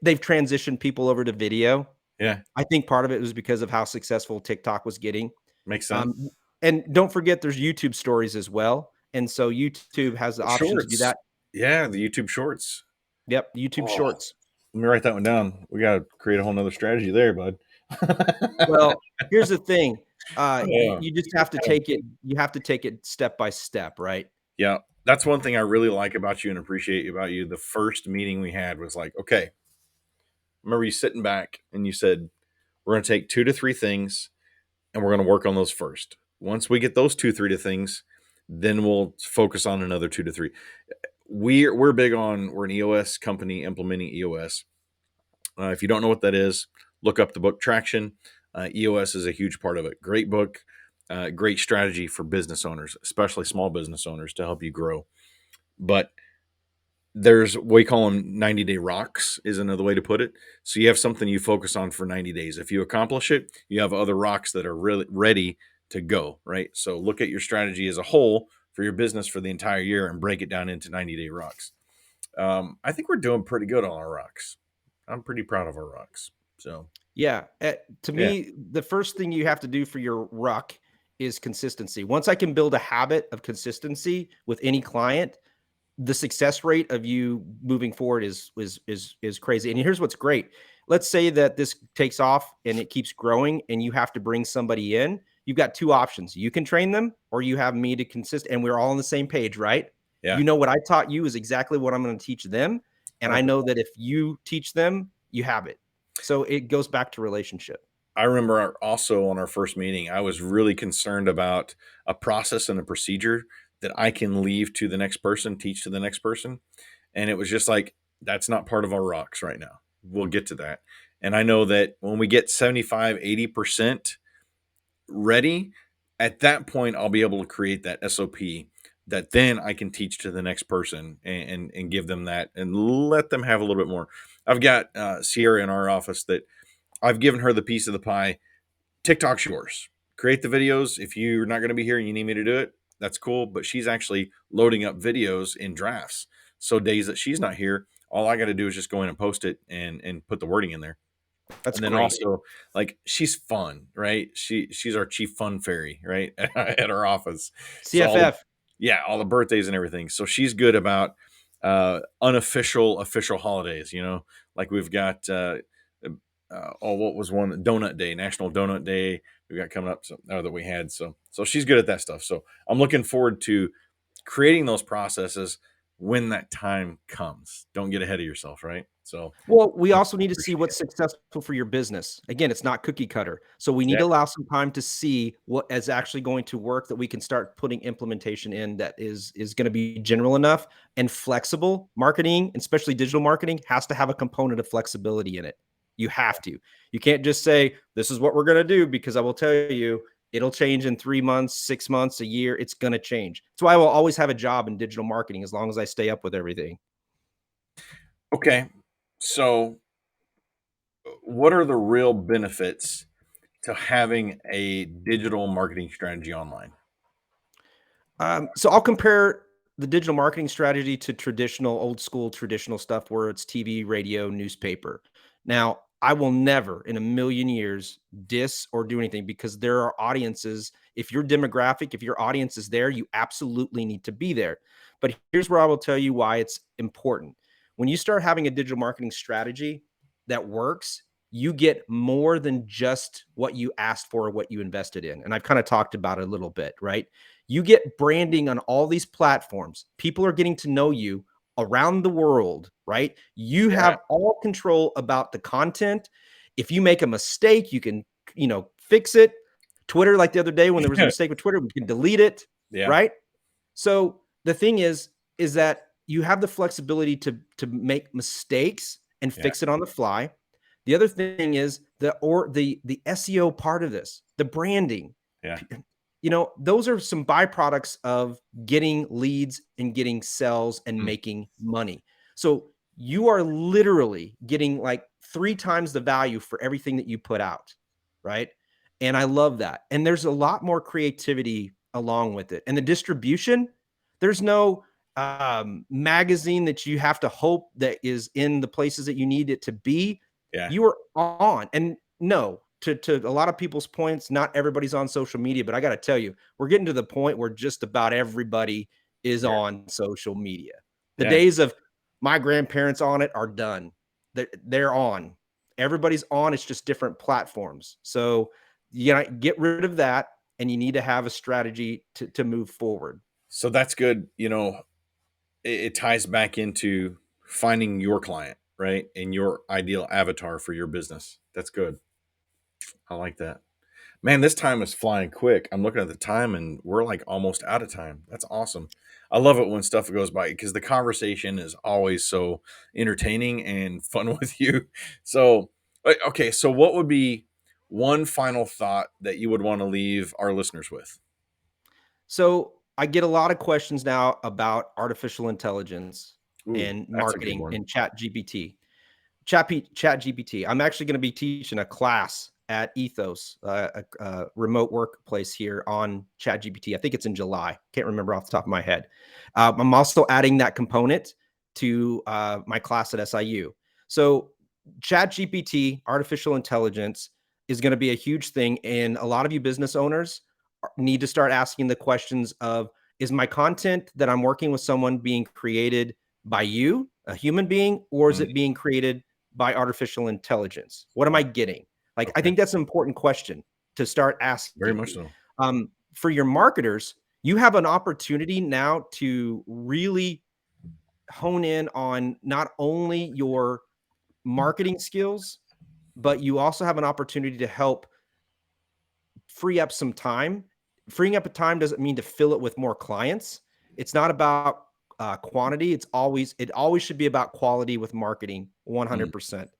they've transitioned people over to video. Yeah, I think part of it was because of how successful TikTok was getting. makes sense. Um, and don't forget there's YouTube stories as well. And so YouTube has the option to do Shorts. that. Yeah, the YouTube Shorts. Yep, YouTube Oh, Shorts. let me write that one down. We got to create a whole nother strategy there, bud. Well, here's the thing. Yeah. You just have to take it. You have to take it step by step, right? Yeah, that's one thing I really like about you and appreciate about you. The first meeting we had was like, okay, remember you sitting back and you said, we're going to take 2 to 3 things and we're going to work on those first. Once we get those 2, 3 things, then we'll focus on another 2 to 3. We're big on, we're an EOS company implementing EOS. If you don't know what that is, look up the book Traction. EOS is a huge part of it. Great book, great strategy for business owners, especially small business owners, to help you grow. But there's, we call them 90-day rocks is another way to put it. So you have something you focus on for 90 days. If you accomplish it, you have other rocks that are really ready to go, right? So look at your strategy as a whole for your business for the entire year and break it down into 90-day rocks. I think we're doing pretty good on our rocks. I'm pretty proud of our rocks. So Yeah. To yeah, me, the first thing you have to do for your ruck is consistency. Once I can build a habit of consistency with any client, the success rate of you moving forward is crazy. And here's what's great. Let's say that this takes off and it keeps growing and you have to bring somebody in. You've got two options. You can train them or you have me to consist, and we're all on the same page, right? yeah, You know what I taught you is exactly what I'm going to teach them. And I know 100%. that if you teach them, you have it. So it goes back to relationship. I remember also on our first meeting, I was really concerned about a process and a procedure that I can leave to the next person, teach to the next person. And it was just like, that's not part of our rocks right now. We'll get to that. And I know that when we get 75, 80% ready, at that point, I'll be able to create that SOP that then I can teach to the next person and give them that and let them have a little bit more. I've got Sierra in our office that I've given her the piece of the pie. TikTok's yours. Create the videos. If you're not going to be here and you need me to do it, that's cool. But she's actually loading up videos in drafts. So days that she's not here, all I got to do is just go in and post it and put the wording in there. That's And then great. also, like, she's fun, right? She's our chief fun fairy, right? At our office. So CFF. yeah, all the birthdays and everything. So she's good about unofficial official holidays, like we've got what was one, Donut Day, National Donut Day we got coming up, that we had. So she's good at that stuff. So I'm looking forward to creating those processes when that time comes. Don't get ahead of yourself, right? So Well, we I also need to see appreciate what's it. successful for your business. Again, it's not cookie cutter. So we need Yeah, to allow some time to see what is actually going to work, that we can start putting implementation in that is going to be general enough and flexible. Marketing, and especially digital marketing, has to have a component of flexibility in it. You have to. You can't just say, this is what we're going to do, because I will tell you, it'll change in 3 months, 6 months, a year. It's going to change. That's why I will always have a job in digital marketing as long as I stay up with everything. okay. So what are the real benefits to having a digital marketing strategy online? So I'll compare the digital marketing strategy to traditional, old school, traditional stuff where it's TV, radio, newspaper. Now, I will never in a million years diss or do anything, because there are audiences. If your demographic, if your audience is there, you absolutely need to be there. But here's where I will tell you why it's important. When you start having a digital marketing strategy that works, you get more than just what you asked for or what you invested in. And I've kind of talked about it a little bit, right? You get branding on all these platforms. People are getting to know you around the world, right? You Yeah. have all control about the content. If you make a mistake, you can, fix it. Twitter, like the other day when there was a mistake with Twitter, we can delete it, Yeah. right? So the thing is that you have the flexibility to make mistakes and Yeah. fix it on the fly. The other thing is the SEO part of this, the branding. Yeah. Those are some byproducts of getting leads and getting sales and Mm. making money. So you are literally getting like 3 times the value for everything that you put out, right? And I love that. And there's a lot more creativity along with it. And the distribution, there's no magazine that you have to hope that is in the places that you need it to be, Yeah. you are on. And no, to a lot of people's points, not everybody's on social media, but I got to tell you, we're getting to the point where just about everybody is Sure. on social media. The Yeah. days of my grandparents on it are done. They're on. Everybody's on. It's just different platforms. So you gotta get rid of that, and you need to have a strategy to move forward. So that's good. It ties back into finding your client, right? And your ideal avatar for your business. That's good. I like that. Man, this time is flying quick. I'm looking at the time and we're like almost out of time. That's awesome. I love it when stuff goes by because the conversation is always so entertaining and fun with you. So, okay, so what would be one final thought that you would want to leave our listeners with? So I get a lot of questions now about artificial intelligence Ooh, and that's a good marketing one. and Chat GPT. I'm actually going to be teaching a class at Ethos, a remote workplace here on Chat GPT. I think it's in July. Can't remember off the top of my head. I'm also adding that component to my class at SIU. So Chat GPT, artificial intelligence, is going to be a huge thing. And a lot of you business owners need to start asking the questions of, is my content that I'm working with someone being created by you, a human being, or is it Mhm. being created by artificial intelligence? What am I getting? Like, I Okay, think that's an important question to start very asking. much so. For your marketers, you have an opportunity now to really hone in on not only your marketing skills, but you also have an opportunity to help free up some time. Freeing up a time doesn't mean to fill it with more clients. It's not about quantity. It always should be about quality with marketing, Mm, 100%.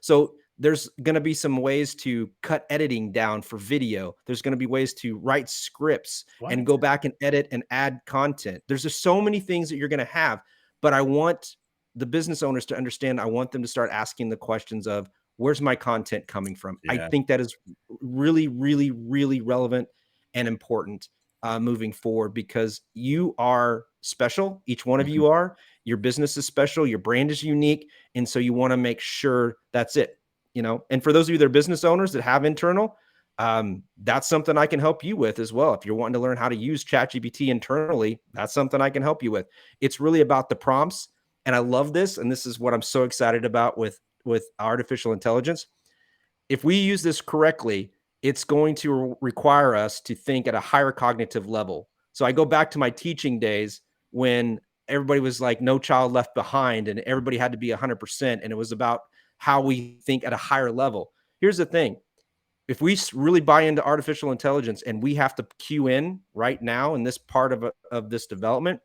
So there's going to be some ways to cut editing down for video. There's going to be ways to write scripts and what? go back and edit and add content. There's just so many things that you're going to have, but I want the business owners to understand. I want them to start asking the questions of, where's my content coming from? I Yeah. think that is really, really, really relevant and important moving forward, because you are special. Each one of Mhm. you are. Your business is special. Your brand is unique, and so you want to make sure that's it. And for those of you that are business owners that have internal, that's something I can help you with as well. If you're wanting to learn how to use ChatGPT internally, that's something I can help you with. It's really about the prompts, and I love this, and this is what I'm so excited about with artificial intelligence. If we use this correctly, it's going to require us to think at a higher cognitive level. So I go back to my teaching days when everybody was like no child left behind and everybody had to be 100%, and it was about how we think at a higher level. Here's the thing. If we really buy into artificial intelligence and we have to cue in right now in this part of this development,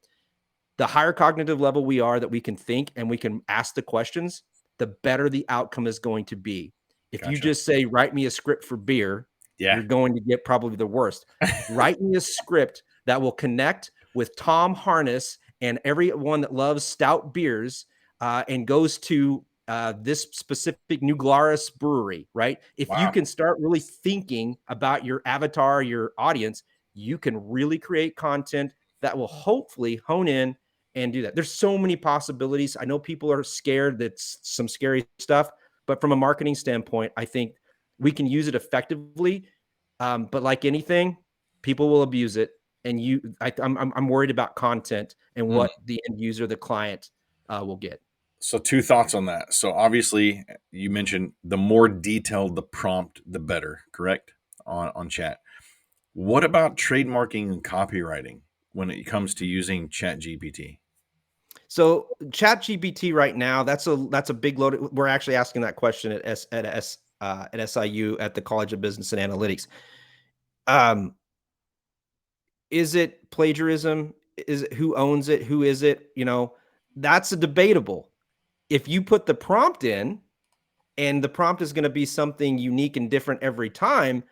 the higher cognitive level we are that we can think and we can ask the questions, the better the outcome is going to be. If you Gotcha. just say, write me a script for beer, Yeah. you're going to get probably the worst. Write me a script that will connect with Tom Harness and everyone that loves stout beers and goes to this specific New Glarus brewery, right? If you Wow. can start really thinking about your avatar, your audience, you can really create content that will hopefully hone in and do that. There's so many possibilities. I know people are scared. That's some scary stuff, but from a marketing standpoint, I think we can use it effectively. But like anything, people will abuse it, and I'm worried about content and Mm. what the end user, the client, will get. So two thoughts on that. So obviously you mentioned the more detailed the prompt, the better, correct? On chat. What about trademarking and copywriting when it comes to using Chat GPT? So ChatGPT right now, that's a big load. We're actually asking that question at SIU at the College of Business and Analytics. Um, is it plagiarism? Is it who owns it? Who is it? That's a debatable. If you put the prompt in and the prompt is going to be something unique and different every time,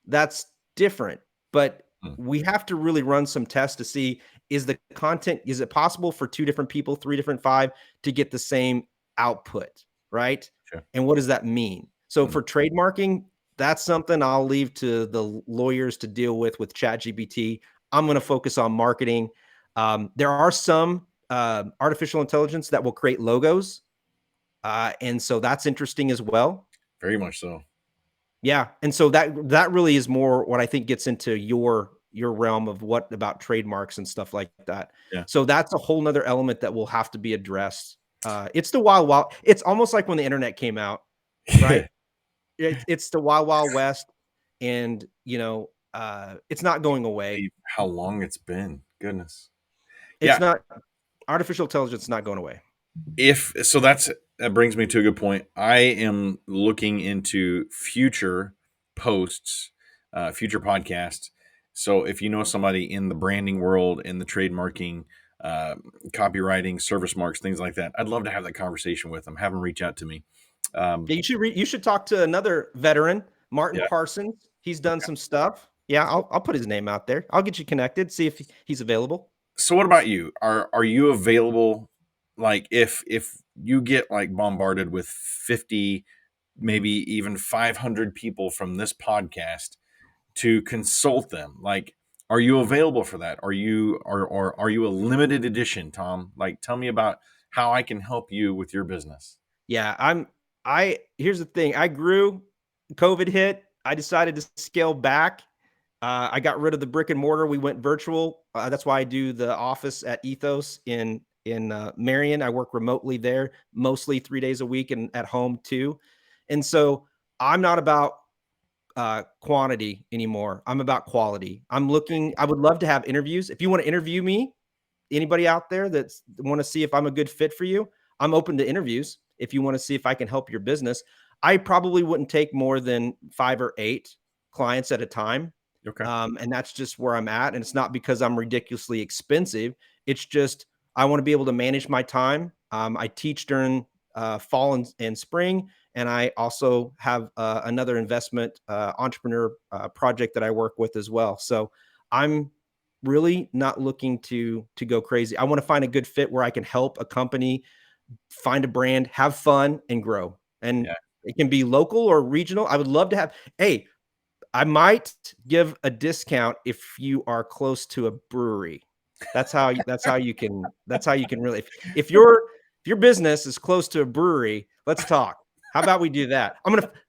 that's different. But Mm, we have to really run some tests to see, is it possible for two different people, three different five to get the same output, right? sure. And what does that mean? So Mm, for trademarking, that's something I'll leave to the lawyers to deal with ChatGPT. I'm going to focus on marketing. There are some artificial intelligence that will create logos. And so that's interesting as well. Very much so. Yeah. And so that really is more what I think gets into your realm of what about trademarks and stuff like that. Yeah. So that's a whole nother element that will have to be addressed. It's the wild. It's almost like when the internet came out, right? It's the wild west, and it's not going away. How long it's been. Goodness. It's Yeah. not artificial intelligence is not going away. That brings me to a good point. I am looking into future posts, future podcasts. So if you know somebody in the branding world, in the trademarking, copywriting, service marks, things like that, I'd love to have that conversation with them. Have them reach out to me. Yeah, you should talk to another veteran, Martin Yeah. Parsons. He's done some stuff. Yeah, I'll put his name out there. I'll get you connected. See if he's available. So what about you? Are you available? Like if you get like bombarded with 50, maybe even 500 people from this podcast to consult them, like, are you available for that? Are you or are you a limited edition, Tom? Like, tell me about how I can help you with your business. Yeah, here's the thing. I grew, COVID hit. I decided to scale back. I got rid of the brick and mortar. We went virtual. That's why I do the office at Ethos in Marion. I work remotely there, mostly 3 days a week, and at home too. And so I'm not about quantity anymore. I'm about quality. I would love to have interviews. If you want to interview me, anybody out there that's want to see if I'm a good fit for you, I'm open to interviews. If you want to see if I can help your business, I probably wouldn't take more than 5 or 8 clients at a time. Okay. And that's just where I'm at. And it's not because I'm ridiculously expensive. It's just, I want to be able to manage my time. I teach during fall and spring. And I also have another investment entrepreneur project that I work with as well. So I'm really not looking to go crazy. I want to find a good fit where I can help a company find a brand, have fun, and grow. And it can be local or regional. I would love to have, hey, I might give a discount if you are close to a brewery. That's how you can really, if your business is close to a brewery, let's talk. How about we do that?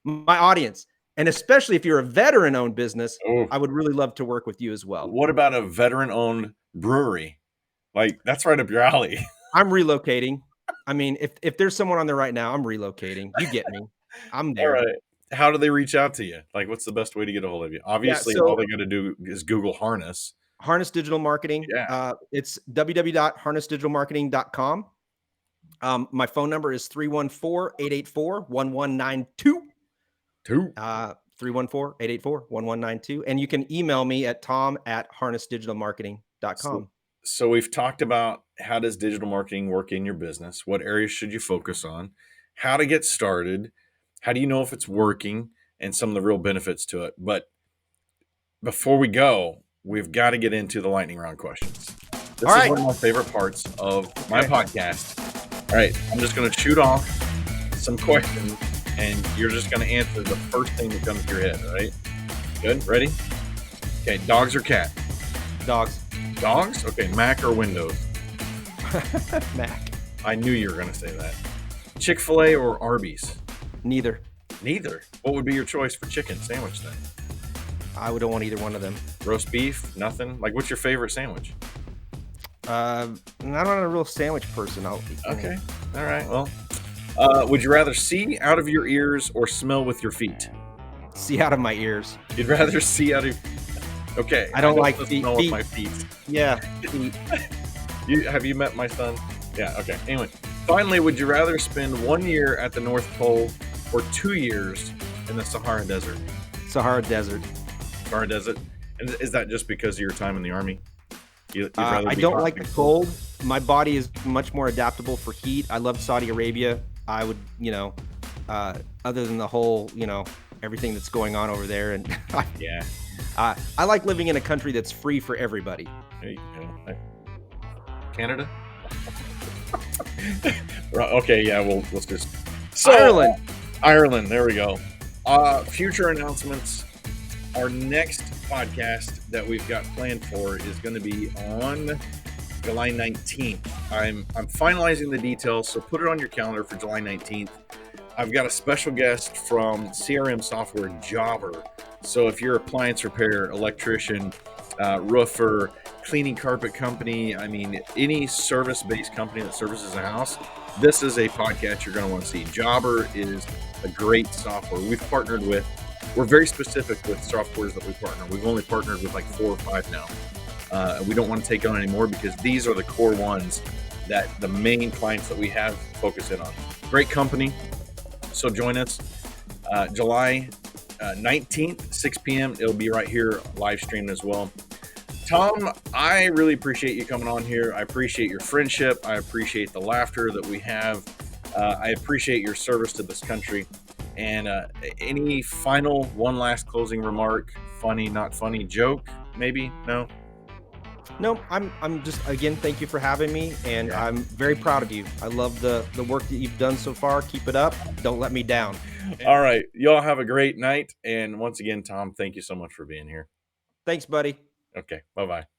My audience, and especially if you're a veteran-owned business, I would really love to work with you as well. What about a veteran-owned brewery? Like, that's right up your alley. I'm relocating. I mean, if there's someone on there right now, I'm relocating. You get me. I'm there. All right. How do they reach out to you? Like, what's the best way to get a hold of you? Obviously, all they got to do is Google Harness. Harness Digital Marketing. Yeah. It's www.harnessdigitalmarketing.com. My phone number is 314-884-1192. 314-884-1192. And you can email me at tom@harnessdigitalmarketing.com. So we've talked about how does digital marketing work in your business? What areas should you focus on? How to get started? How do you know if it's working? And some of the real benefits to it. But before we go, we've got to get into the lightning round questions. This is one of my favorite parts of my podcast. All right, I'm just going to shoot off some questions, and you're just going to answer the first thing that comes to your head, all right? Good? Ready? Okay, dogs or cat? Dogs. Dogs? Okay, Mac or Windows? Mac. I knew you were going to say that. Chick-fil-A or Arby's? Neither. Neither? What would be your choice for chicken sandwich then? I don't want either one of them. Roast beef? Nothing? Like, what's your favorite sandwich? I'm not a real sandwich person. Okay. All right. Well, would you rather see out of your ears or smell with your feet? See out of my ears. You'd rather see out of... Okay. I don't like feet. Smell with my feet. Yeah. Feet. Have you met my son? Yeah. Okay. Anyway, finally, would you rather spend 1 year at the North Pole or 2 years in the Sahara Desert? Sahara Desert. Sahara Desert. And is that just because of your time in the Army? I don't like the cold. My body is much more adaptable for heat. I love Saudi Arabia. I would, other than the whole, everything that's going on over there. And I like living in a country that's free for everybody. There you go. Canada? Okay, yeah, let's just... So, Ireland, there we go. Future announcements. Our next podcast that we've got planned for is going to be on July 19th. I'm finalizing the details, so put it on your calendar for July 19th. I've got a special guest from CRM software Jobber. So if you're appliance repair, electrician, roofer, cleaning carpet company, I mean, any service-based company that services a house, this is a podcast you're going to want to see. Jobber is a great software. We're very specific with softwares that we partner. We've only partnered with like 4 or 5 now. We don't want to take on any more because these are the core ones that the main clients that we have focus in on. Great company. So join us July 19th, 6 p.m. It'll be right here live streamed as well. Tom, I really appreciate you coming on here. I appreciate your friendship. I appreciate the laughter that we have. I appreciate your service to this country. And any final, one last closing remark? Funny, not funny joke? Maybe? No? No, I'm just, again, thank you for having me, and Yeah. I'm very proud of you. I love the work that you've done so far. Keep it up. Don't let me down. All right. Y'all have a great night. And once again, Tom, thank you so much for being here. Thanks, buddy. Okay. Bye bye.